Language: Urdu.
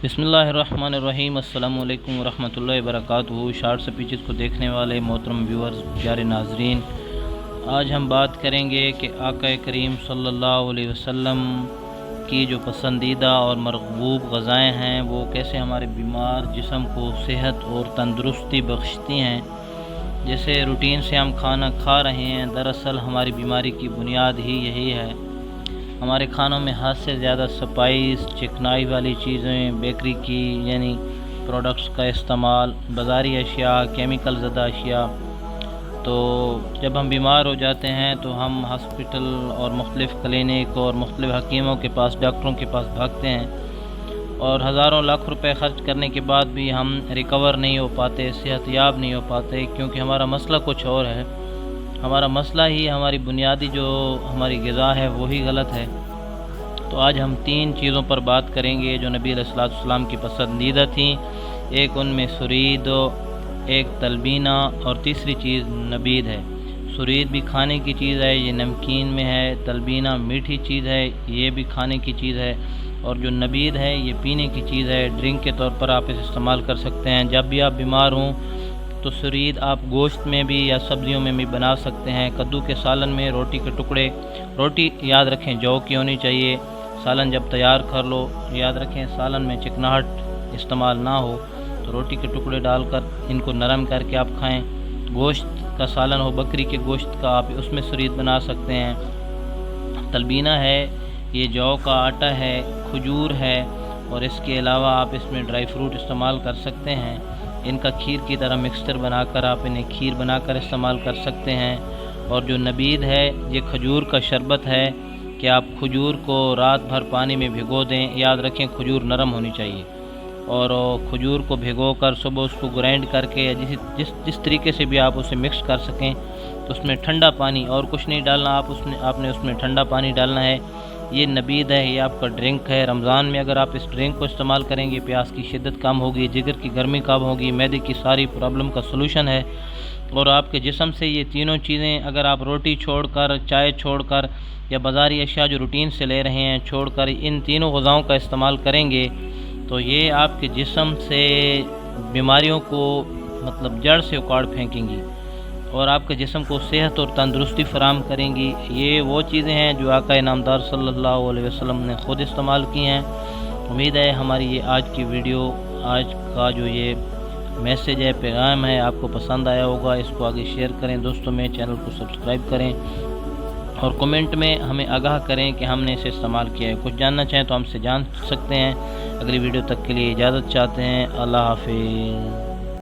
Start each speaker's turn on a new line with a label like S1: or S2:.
S1: بسم اللہ الرحمن الرحیم۔ السلام علیکم ورحمۃ اللہ وبرکاتہ۔ شارٹ سپیچز کو دیکھنے والے محترم ویورز، پیارے ناظرین، آج ہم بات کریں گے کہ آقا کریم صلی اللہ علیہ وسلم کی جو پسندیدہ اور مرغوب غذائیں ہیں وہ کیسے ہمارے بیمار جسم کو صحت اور تندرستی بخشتی ہیں۔ جیسے روٹین سے ہم کھانا کھا رہے ہیں، دراصل ہماری بیماری کی بنیاد ہی یہی ہے۔ ہمارے کھانوں میں حد سے زیادہ سپائس، چکنائی والی چیزیں، بیکری کی یعنی پروڈکٹس کا استعمال، بازاری اشیاء، کیمیکل زدہ اشیاء۔ تو جب ہم بیمار ہو جاتے ہیں تو ہم ہاسپٹل اور مختلف کلینک اور مختلف حکیموں کے پاس، ڈاکٹروں کے پاس بھاگتے ہیں، اور ہزاروں لاکھ روپے خرچ کرنے کے بعد بھی ہم ریکور نہیں ہو پاتے، صحت یاب نہیں ہو پاتے، کیونکہ ہمارا مسئلہ کچھ اور ہے۔ ہمارا مسئلہ ہی ہماری بنیادی جو ہماری غذا ہے وہی غلط ہے۔ تو آج ہم 3 چیزوں پر بات کریں گے جو نبی علیہ الصلوۃ والسلام کی پسندیدہ تھیں۔ ایک ان میں سرید، ایک تلبینہ، اور تیسری چیز نبید ہے۔ سرید بھی کھانے کی چیز ہے، یہ نمکین میں ہے۔ تلبینہ میٹھی چیز ہے، یہ بھی کھانے کی چیز ہے۔ اور جو نبید ہے یہ پینے کی چیز ہے، ڈرنک کے طور پر آپ اسے استعمال کر سکتے ہیں۔ جب بھی آپ بیمار ہوں تو سرید آپ گوشت میں بھی یا سبزیوں میں بھی بنا سکتے ہیں، کدو کے سالن میں، روٹی کے ٹکڑے، روٹی یاد رکھیں جو کی ہونی چاہیے۔ سالن جب تیار کر لو یاد رکھیں سالن میں چکناہٹ استعمال نہ ہو، تو روٹی کے ٹکڑے ڈال کر ان کو نرم کر کے آپ کھائیں۔ گوشت کا سالن ہو، بکری کے گوشت کا، آپ اس میں سرید بنا سکتے ہیں۔ تلبینہ ہے، یہ جو کا آٹا ہے، کھجور ہے، اور اس کے علاوہ آپ اس میں ڈرائی فروٹ استعمال کر سکتے ہیں۔ ان کا کھیر کی طرح مکسچر بنا کر آپ انہیں کھیر بنا کر استعمال کر سکتے ہیں۔ اور جو نبید ہے یہ کھجور کا شربت ہے کہ آپ کھجور کو رات بھر پانی میں بھگو دیں، یاد رکھیں کھجور نرم ہونی چاہیے، اور کھجور کو بھگو کر صبح اس کو گرائنڈ کر کے جس طریقے سے بھی آپ اسے مکس کر سکیں، تو اس میں ٹھنڈا پانی اور کچھ نہیں ڈالنا، آپ نے اس میں ٹھنڈا پانی ڈالنا ہے۔ یہ نبید ہے، یہ آپ کا ڈرنک ہے۔ رمضان میں اگر آپ اس ڈرنک کو استعمال کریں گے، پیاس کی شدت کم ہوگی، جگر کی گرمی کم ہوگی، معدے کی ساری پرابلم کا سلوشن ہے۔ اور آپ کے جسم سے یہ تینوں چیزیں، اگر آپ روٹی چھوڑ کر، چائے چھوڑ کر، یا بازاری اشیاء جو روٹین سے لے رہے ہیں چھوڑ کر ان تینوں غذاؤں کا استعمال کریں گے، تو یہ آپ کے جسم سے بیماریوں کو جڑ سے اکاڑ پھینکیں گی اور آپ کے جسم کو صحت اور تندرستی فراہم کریں گی۔ یہ وہ چیزیں ہیں جو آقا نامدار صلی اللہ علیہ وسلم نے خود استعمال کی ہیں۔ امید ہے ہماری یہ آج کی ویڈیو، آج کا جو یہ میسیج ہے، پیغام ہے، آپ کو پسند آیا ہوگا۔ اس کو آگے شیئر کریں دوستوں میں، چینل کو سبسکرائب کریں، اور کمنٹ میں ہمیں آگاہ کریں کہ ہم نے اسے استعمال کیا ہے۔ کچھ جاننا چاہیں تو ہم سے جان سکتے ہیں۔ اگلی ویڈیو تک کے لیے اجازت چاہتے ہیں۔ اللہ حافظ۔